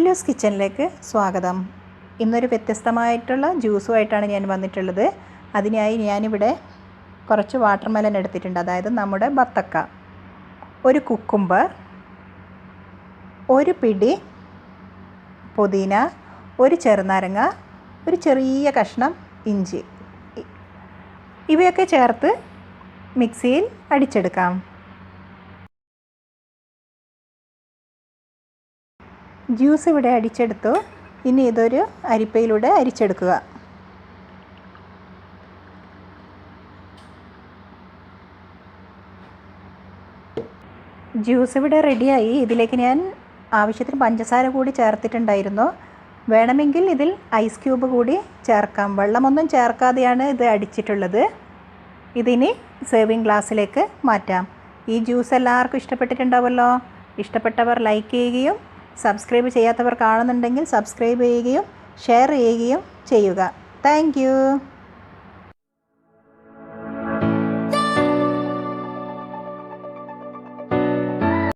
കുല്ലൂസ് കിച്ചണിലേക്ക് സ്വാഗതം. ഇന്നൊരു വ്യത്യസ്തമായിട്ടുള്ള ജ്യൂസുമായിട്ടാണ് ഞാൻ വന്നിട്ടുള്ളത്. അതിനായി ഞാനിവിടെ കുറച്ച് വാട്ടർമെലൺ എടുത്തിട്ടുണ്ട്, അതായത് നമ്മുടെ ബത്തക്ക, ഒരു കുക്കുംബർ, ഒരു പിടി പുതിന, ഒരു ചെറുനാരങ്ങ, ഒരു ചെറിയ കഷ്ണം ഇഞ്ചി, ഇവയൊക്കെ ചേർത്ത് മിക്സിയിൽ അടിച്ചെടുക്കാം. ജ്യൂസ് ഇവിടെ അടിച്ചെടുത്തു. ഇനി ഇതൊരു അരിപ്പയിലൂടെ അരിച്ചെടുക്കുക. ജ്യൂസ് ഇവിടെ റെഡിയായി. ഇതിലേക്ക് ഞാൻ ആവശ്യത്തിന് പഞ്ചസാര കൂടി ചേർത്തിട്ടുണ്ടായിരുന്നു. വേണമെങ്കിൽ ഇതിൽ ഐസ് ക്യൂബ് കൂടി ചേർക്കാം. വെള്ളമൊന്നും ചേർക്കാതെയാണ് ഇത് അടിച്ചിട്ടുള്ളത്. ഇതിനി സെർവിങ് ഗ്ലാസ്സിലേക്ക് മാറ്റാം. ഈ ജ്യൂസ് എല്ലാവർക്കും ഇഷ്ടപ്പെട്ടിട്ടുണ്ടാവുമല്ലോ. ഇഷ്ടപ്പെട്ടവർ ലൈക്ക് ചെയ്യുകയും സബ്സ്ക്രൈബ് ചെയ്യാത്തവർ കാണുന്നുണ്ടെങ്കിൽ സബ്സ്ക്രൈബ് ചെയ്യുകയും ഷെയർ ചെയ്യുകയും ചെയ്യുക. താങ്ക്